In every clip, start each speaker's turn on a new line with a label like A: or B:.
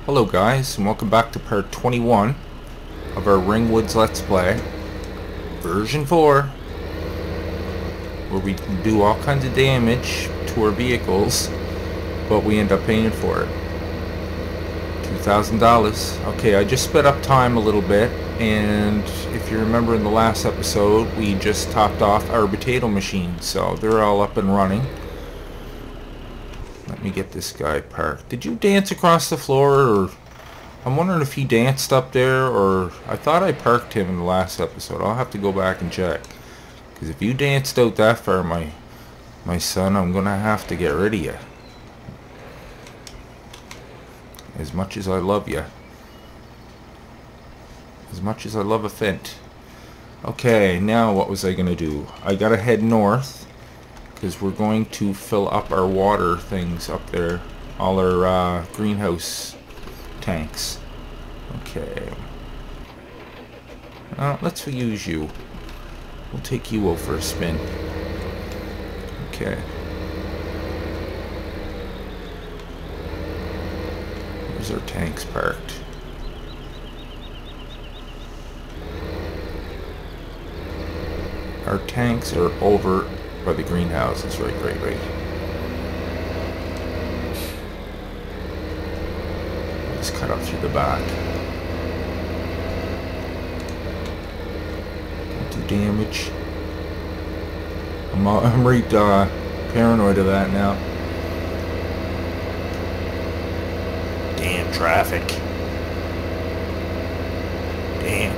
A: Hello guys, and welcome back to part 21 of our Ringwoods Let's Play version 4, where we can do all kinds of damage to our vehicles, but we end up paying for it. $2,000. Okay, I just sped up time a little bit, and if you remember in the last episode, we just topped off our potato machines, so they're all up and running. Let me get this guy parked. Did you dance across the floor, or I'm wondering if he danced up there, or I thought I parked him in the last episode. I'll have to go back and check, because if you danced out that far, my son, I'm gonna have to get rid of you. As much as I love you, as much as I love a Fint. Okay, now what was I gonna do? I gotta head north, because we're going to fill up our water things up there, all our greenhouse tanks. Okay. Let's use you. We'll take you out for a spin. Okay. Where's our tanks parked? Our tanks are over by the greenhouses. Right. Just cut up through the back. Don't do damage. I'm right paranoid of that now. Damn traffic. Damn.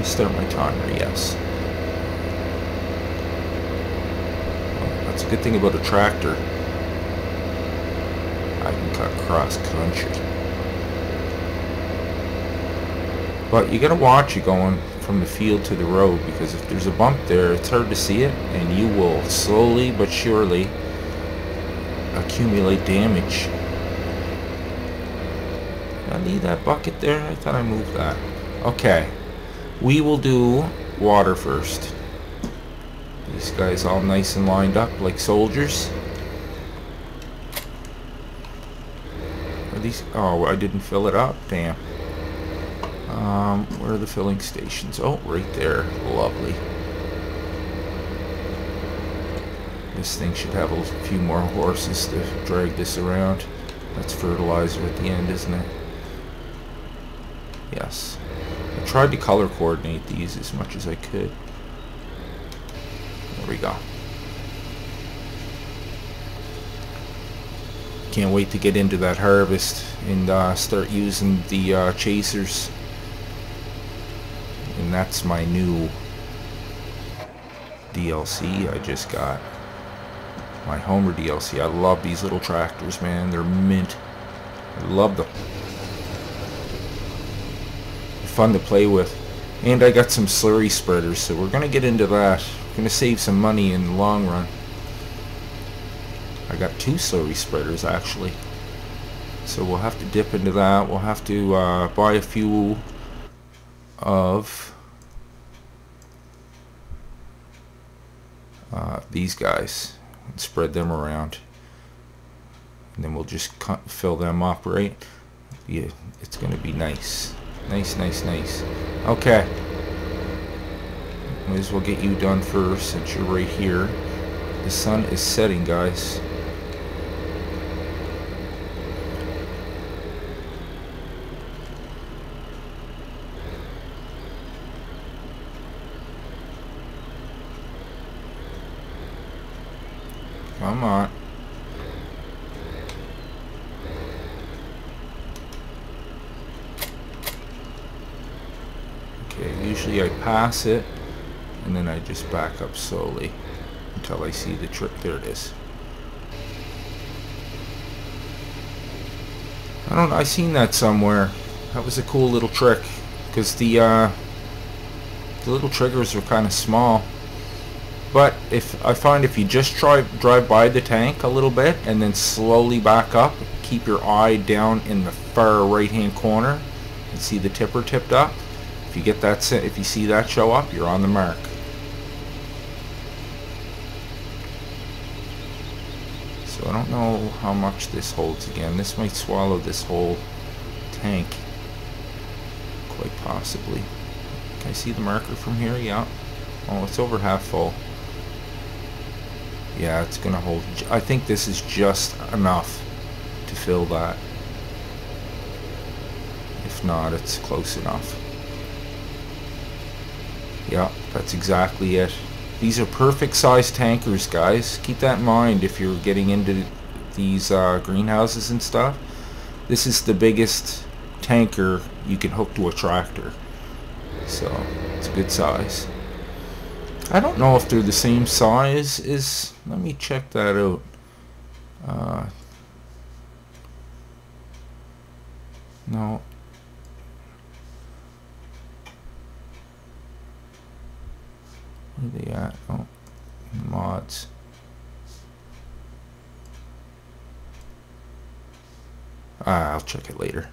A: Start my timer, yes. Well, that's a good thing about a tractor. I can cut cross country. But you gotta watch it going from the field to the road, because if there's a bump there, it's hard to see it, and you will slowly but surely accumulate damage. Did I leave that bucket there? I thought I moved that. Okay. We will do water first. These guys all nice and lined up like soldiers. Are these? Oh, I didn't fill it up. Damn. Where are the filling stations? Oh, right there. Lovely. This thing should have a few more horses to drag this around. That's fertilizer at the end, isn't it? Yes. I tried to color coordinate these as much as I could. There we go. Can't wait to get into that harvest and start using the chasers. And that's my new DLC I just got. My Homer DLC. I love these little tractors, man. They're mint. I love them. Fun to play with. And I got some Slurry Spreaders, so we're gonna get into that. We're gonna save some money in the long run. I got 2 Slurry Spreaders actually, so we'll have to dip into that. We'll have to buy a few of these guys and spread them around, and then we'll just fill them up. Right? Yeah, it's gonna be nice. Nice. Okay. Might as well get you done first since you're right here. The sun is setting, guys. Come on. Usually I pass it and then I just back up slowly until I see the trick. There it is. I seen that somewhere. That was a cool little trick, because the little triggers are kind of small. But I find if you just drive by the tank a little bit and then slowly back up, keep your eye down in the far right hand corner and see the tipper tipped up. If you get that, if you see that show up, you're on the mark. So I don't know how much this holds again. This might swallow this whole tank. Quite possibly. Can I see the marker from here? Yeah. Oh, it's over half full. Yeah, it's gonna hold. I think this is just enough to fill that. If not, it's close enough. Yeah, that's exactly it. These are perfect size tankers, guys. Keep that in mind if you're getting into these greenhouses and stuff. This is the biggest tanker you can hook to a tractor. So, it's a good size. I don't know if they're the same size as... Let me check that out. No. Where are they at? Oh, mods. I'll check it later.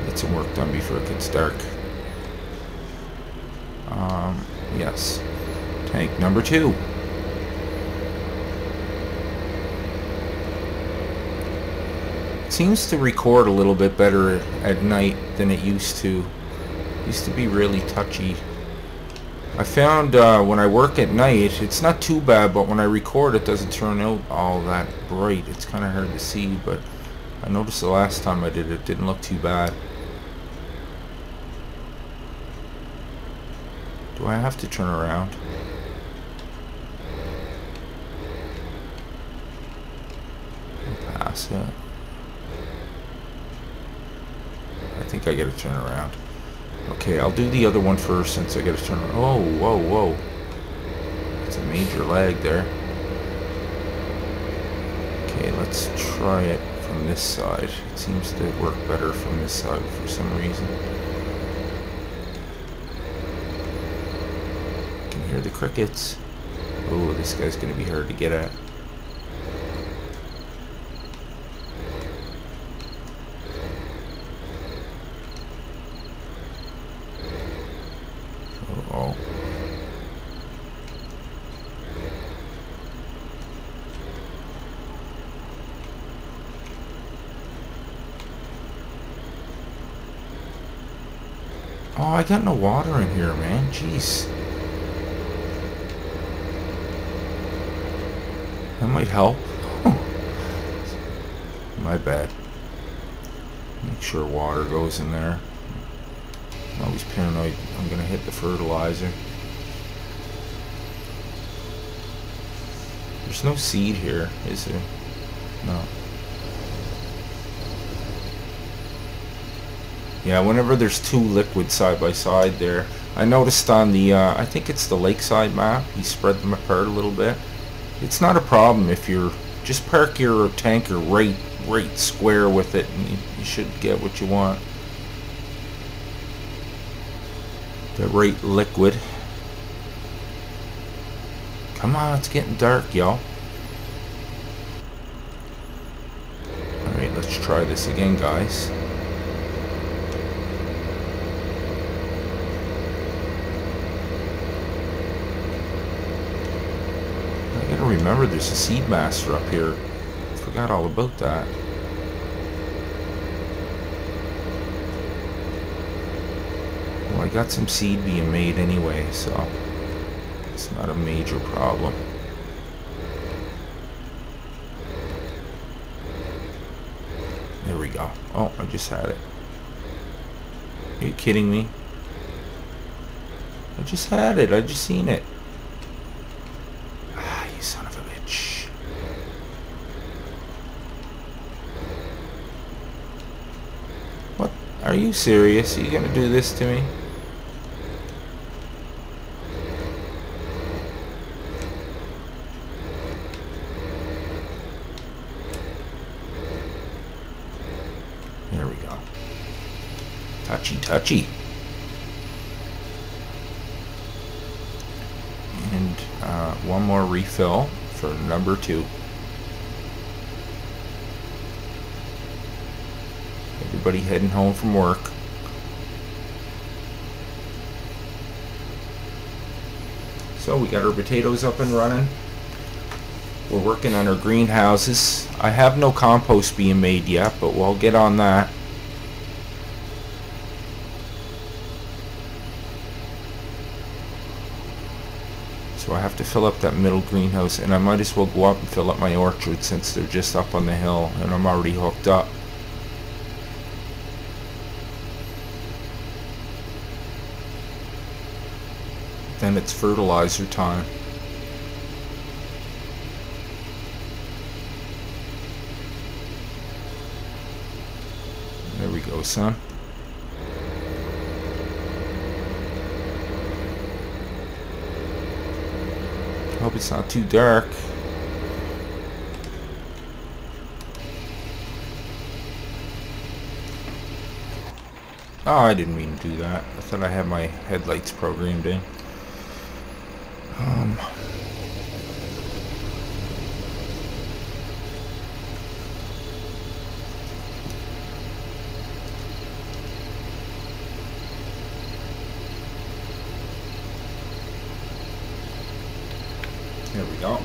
A: Get some work done before it gets dark. Yes. Tank number 2. It seems to record a little bit better at night than it used to. It used to be really touchy. I found when I work at night, it's not too bad, but when I record it doesn't turn out all that bright. It's kind of hard to see, but I noticed the last time I did it, it didn't look too bad. Do I have to turn around? I'll pass it. I think I gotta turn around. Okay, I'll do the other one first since I gotta turn around. Oh, whoa, whoa. That's a major lag there. Okay, let's try it from this side. It seems to work better from this side for some reason. Hear the crickets. Oh, this guy's gonna be hard to get at. Uh-oh. Oh, I got no water in here, man. Jeez. That might help. My bad. Make sure water goes in there. I'm always paranoid I'm gonna hit the fertilizer. There's no seed here, is there? No. Yeah, whenever there's two liquids side by side there, I noticed on the, I think it's the lakeside map, he spread them apart a little bit. It's not a problem if you're just park your tanker right square with it, and you should get what you want. The right liquid. Come on, it's getting dark, y'all. Alright, let's try this again, guys. Remember, there's a seed master up here. Forgot all about that. Well, I got some seed being made anyway, so it's not a major problem. There we go. Oh, I just had it. Are you kidding me? I just had it. I just seen it. Son of a bitch. What? Are you serious? Are you gonna do this to me? There we go. Touchy, touchy. And one more refill for number 2. Everybody heading home from work. So we got our potatoes up and running. We're working on our greenhouses. I have no compost being made yet, but we'll get on that. So I have to fill up that middle greenhouse, and I might as well go up and fill up my orchard since they're just up on the hill and I'm already hooked up. Then it's fertilizer time. There we go, son. Hope it's not too dark. Oh, I didn't mean to do that. I thought I had my headlights programmed in. There we go.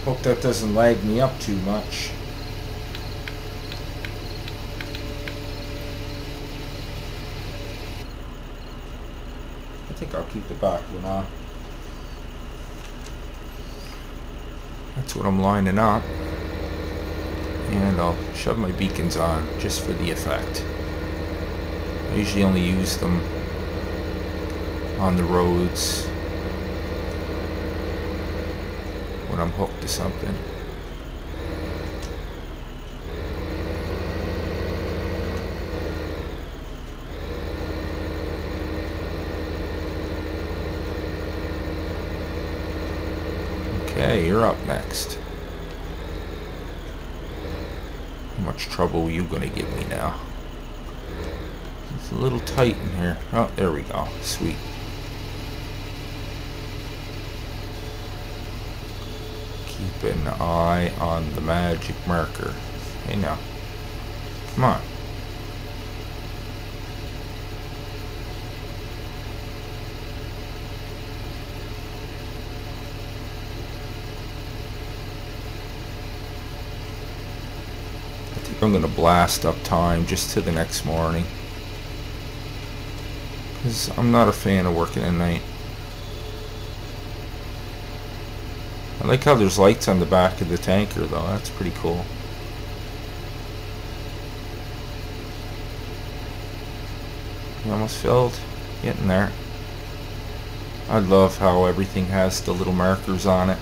A: Hope that doesn't lag me up too much. I think I'll keep the back one on. That's what I'm lining up. And I'll shove my beacons on just for the effect. I usually only use them on the roads when I'm hooked to something. Okay, you're up next. How much trouble are you gonna give me now? It's a little tight in here. Oh, there we go. Sweet. Keep an eye on the magic marker. Hey now. Come on. I think I'm going to blast up time just to the next morning. Because I'm not a fan of working at night. I like how there's lights on the back of the tanker though, that's pretty cool. You almost filled? Getting there. I love how everything has the little markers on it.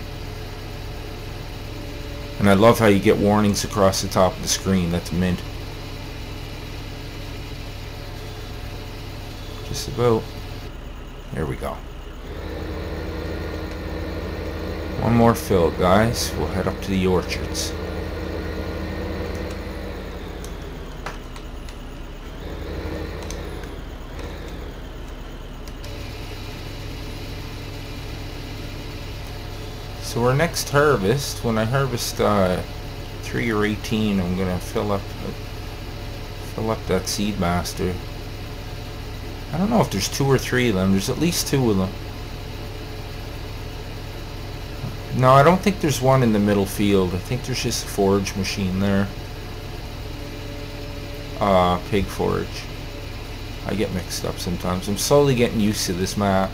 A: And I love how you get warnings across the top of the screen, that's mint. Just about. There we go. One more fill, guys. We'll head up to the orchards. So our next harvest, when I harvest 3 or 18, I'm gonna fill up that seed master. I don't know if there's 2 or 3 of them. There's at least 2 of them. No, I don't think there's one in the middle field. I think there's just a forage machine there. Pig forage. I get mixed up sometimes. I'm slowly getting used to this map.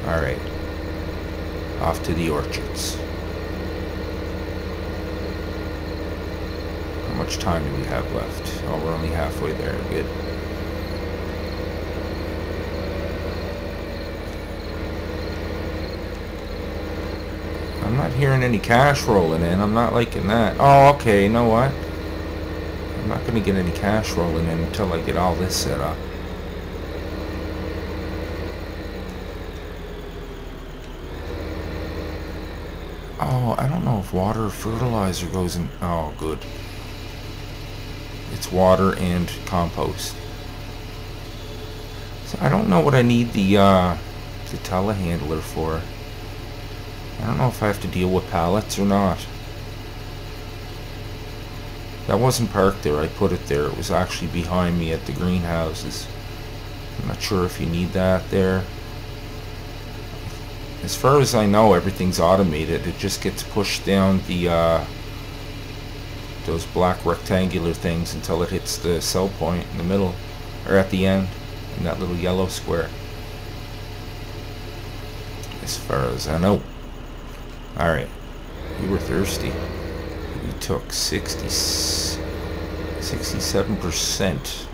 A: Alright. Off to the orchards. How much time do we have left? Oh, we're only halfway there. Good. I'm not hearing any cash rolling in. I'm not liking that. Oh, okay. You know what? I'm not going to get any cash rolling in until I get all this set up. Oh, I don't know if water or fertilizer goes in. Oh, good. It's water and compost. So I don't know what I need the telehandler for. I don't know if I have to deal with pallets or not. That wasn't parked there. I put it there. It was actually behind me at the greenhouses. I'm not sure if you need that there. As far as I know, everything's automated. It just gets pushed down the those black rectangular things until it hits the sell point in the middle, or at the end, in that little yellow square. As far as I know. Alright, you were thirsty. You took 67%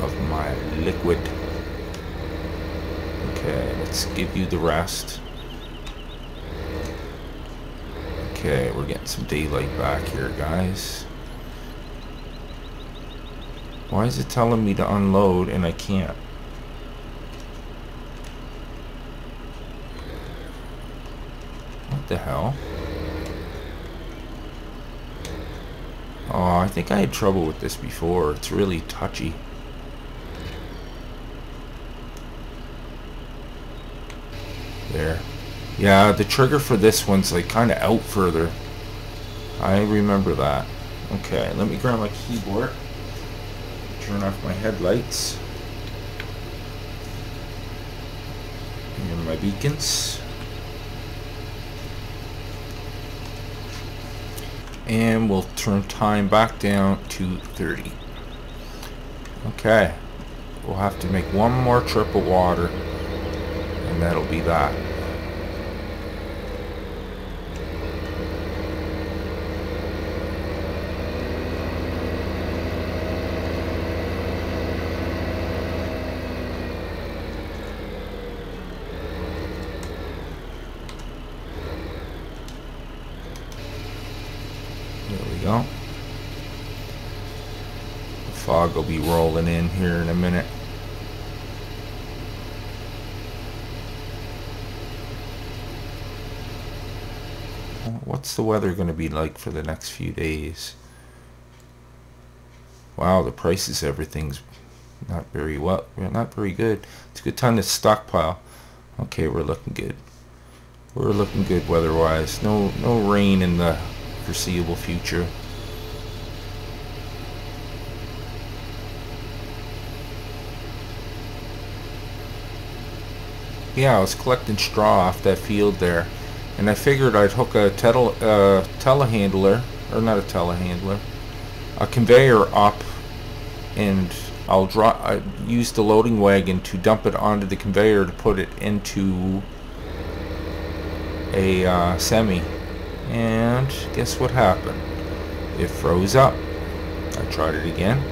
A: of my liquid. Okay, let's give you the rest. Okay, we're getting some daylight back here, guys. Why is it telling me to unload and I can't? What the hell? Oh, I think I had trouble with this before. It's really touchy. There. Yeah, the trigger for this one's like kind of out further. I remember that. Okay, let me grab my keyboard. Turn off my headlights. And my beacons. And we'll turn time back down to 30. Okay. We'll have to make one more trip of water. And that'll be that. There we go. The fog will be rolling in here in a minute. What's the weather going to be like for the next few days? Wow, the prices, everything's not very well, not very good. It's a good time to stockpile. Okay, we're looking good. We're looking good weather-wise. No rain in the foreseeable future. Yeah, I was collecting straw off that field there, and I figured I'd hook a telehandler, or not a telehandler, a conveyor up, and I use the loading wagon to dump it onto the conveyor to put it into a semi. And guess what happened? It froze up. I tried it again.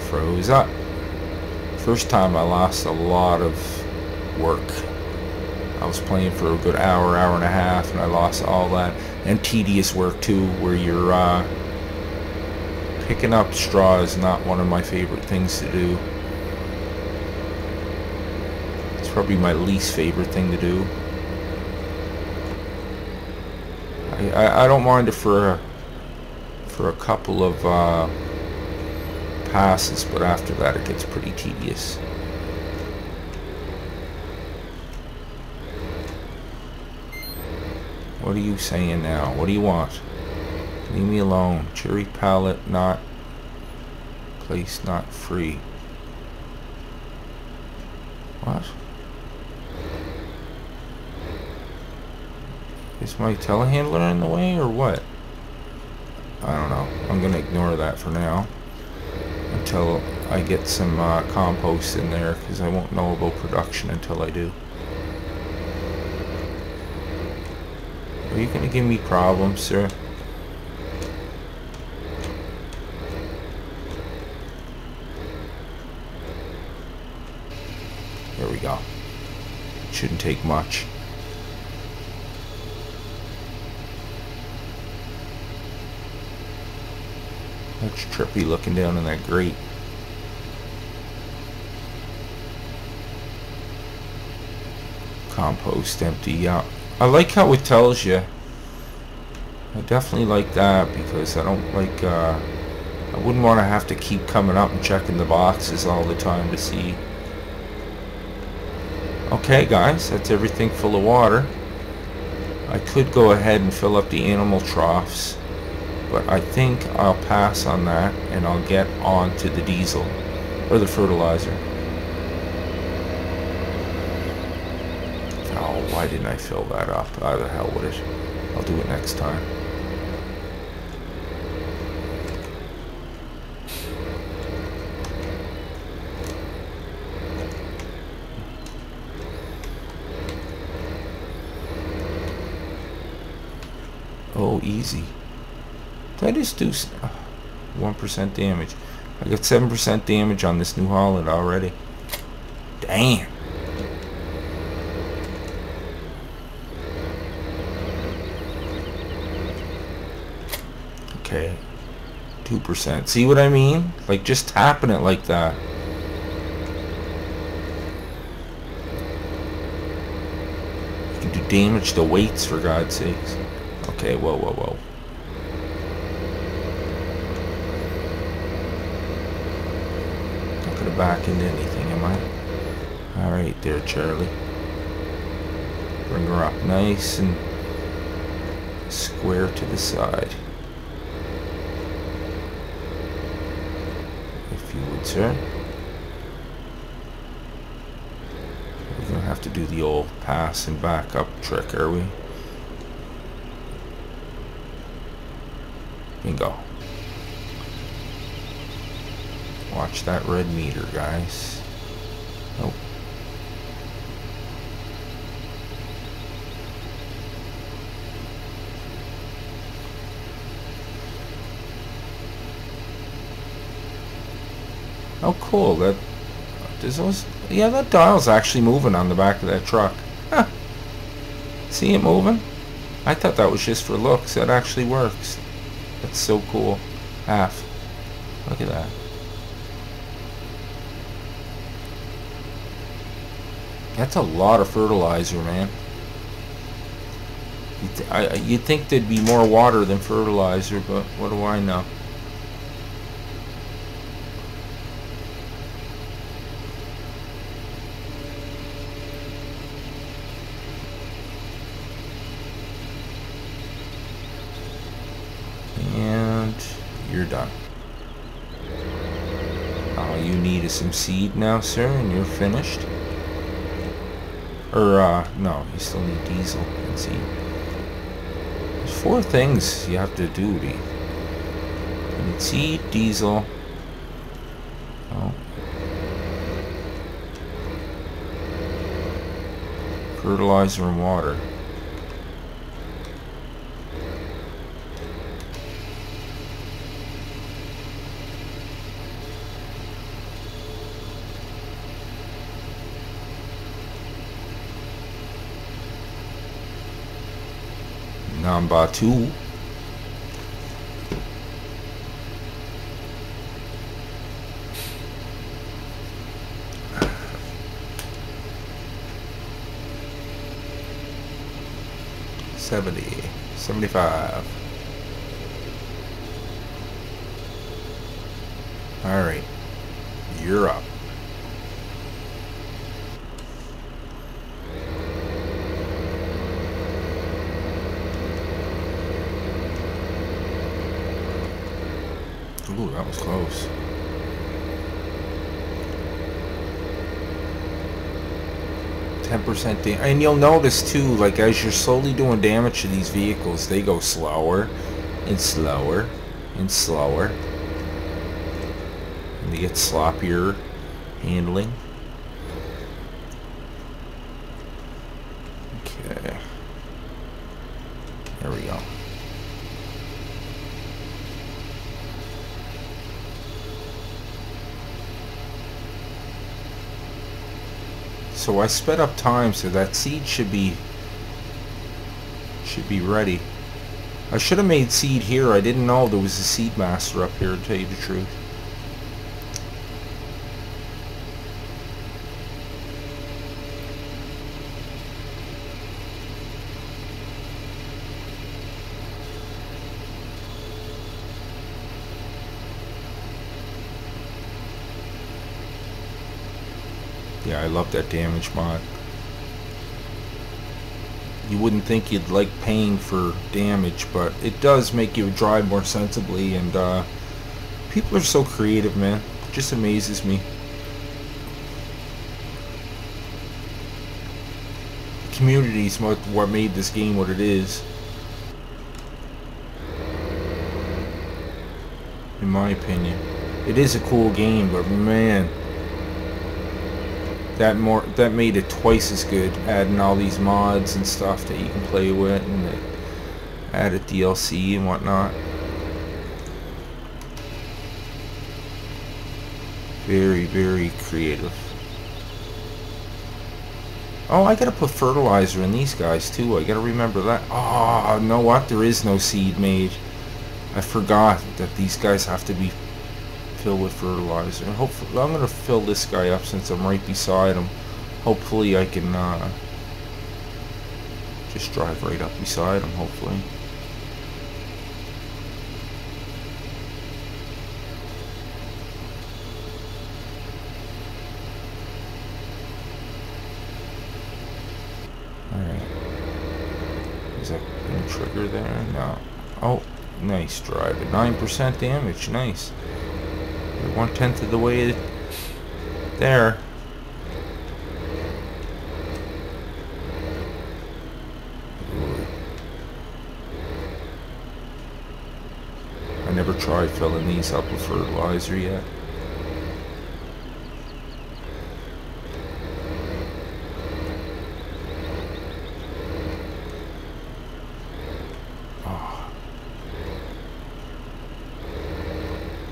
A: Froze up. First time I lost a lot of work. I was playing for a good hour and a half, and I lost all that. And tedious work too, where you're picking up straw is not one of my favorite things to do. It's probably my least favorite thing to do. I don't mind it for a couple of passes, but after that it gets pretty tedious. What are you saying now? What do you want? Leave me alone. Cherry pallet not place not free. What? Is my telehandler in the way or what? I don't know. I'm gonna ignore that for now until I get some compost in there, because I won't know about production until I do. Are you gonna give me problems, sir? There we go. Shouldn't take much. That's trippy looking down in that grate. Compost empty, yeah. I like how it tells you. I definitely like that, because I don't like, I wouldn't want to have to keep coming up and checking the boxes all the time to see. Okay guys, that's everything full of water. I could go ahead and fill up the animal troughs, But I think I'll pass on that and I'll get on to the diesel or the fertilizer. Oh, why didn't I fill that up? How the hell with it? I'll do it next time. Oh, easy. Did I just do 1% damage? I got 7% damage on this New Holland already. Damn. Okay. 2%. See what I mean? Like, just tapping it like that. You can do damage to weights, for God's sakes. Okay, whoa, whoa, whoa. Not gonna back into anything, am I? Alright there, Charlie. Bring her up nice and square to the side. If you would, sir. We're gonna have to do the old pass and back up trick, are we? Bingo. Watch that red meter, guys. Nope. Oh, cool. That does those. Yeah, that dial's actually moving on the back of that truck. Huh. See it moving? I thought that was just for looks. That actually works. That's so cool. Half. Look at that. That's a lot of fertilizer, man. You'd think there'd be more water than fertilizer, but what do I know? And you're done. All you need is some seed now, sir, and you're finished. Or, no, you still need diesel and seed. There's 4 things you have to do. You need seed, diesel. Oh. Fertilizer and water. Number 2. $75. All right, you're up. Ooh, that was close. %, and you'll notice too, like as you're slowly doing damage to these vehicles, they go slower and slower and slower, and they get sloppier handling. Okay, there we go. So I sped up time so that seed should be ready. I should have made seed here. I didn't know there was a seed master up here, to tell you the truth. Yeah, I love that damage mod. you wouldn't think you'd like paying for damage, but it does make you drive more sensibly, and people are so creative, man. It just amazes me. Community is what made this game what it is, in my opinion. It is a cool game, but man, that made it twice as good, adding all these mods and stuff that you can play with, and it added DLC and whatnot. Very, very creative. Oh, I gotta put fertilizer in these guys too. I gotta remember that. Oh, you know what? There is no seed made. I forgot that these guys have to be filled with fertilizer. And hopefully, I'm gonna fill this guy up since I'm right beside him. Hopefully, I can just drive right up beside him. Hopefully. Is that gonna trigger there? No. Oh, nice drive. 9% damage. Nice. You're 1/10 of the way there. I never tried filling these up with fertilizer yet.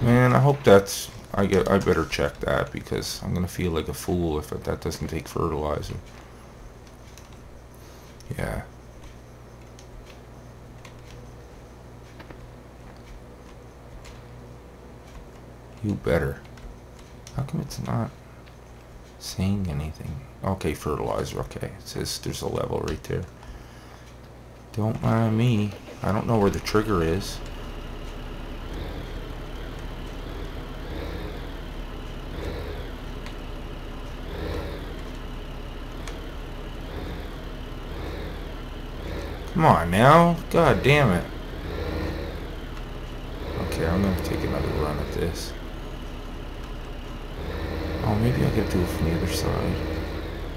A: Man, I hope that's... I better check that, because I'm gonna feel like a fool if that doesn't take fertilizer. Yeah. You better. How come it's not saying anything? Okay, fertilizer. Okay, it says there's a level right there. Don't mind me. I don't know where the trigger is. Come on now. God damn it. Okay, I'm gonna take another run at this. Oh, maybe I gotta do it from the other side.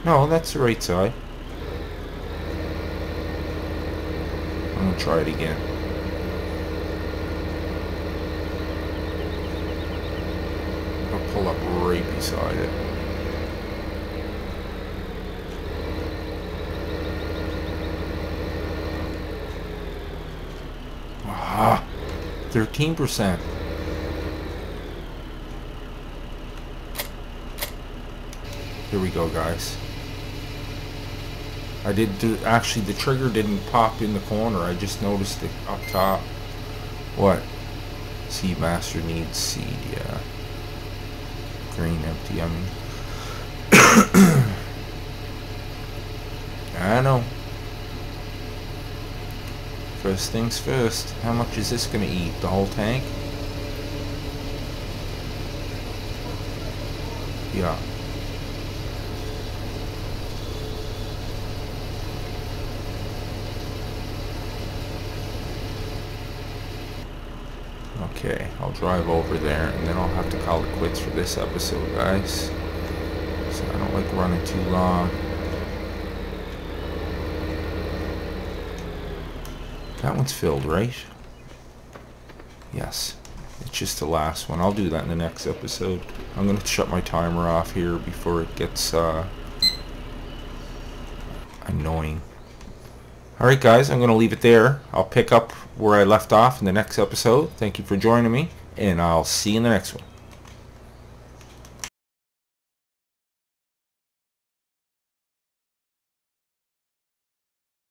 A: No, that's the right side. I'm gonna try it again. I'll pull up right beside it. Ah, 13%. Here we go, guys. I did do, actually the trigger didn't pop in the corner. I just noticed it up top. What? Seed master needs seed, yeah. Green empty, I mean. I know. First things first. How much is this gonna eat? The whole tank? Yeah. Okay, I'll drive over there and then I'll have to call it quits for this episode, guys. So I don't like running too long. That one's filled, right? Yes. It's just the last one. I'll do that in the next episode. I'm going to shut my timer off here before it gets annoying. Alright guys, I'm going to leave it there. I'll pick up where I left off in the next episode. Thank you for joining me, and I'll see you in the next one.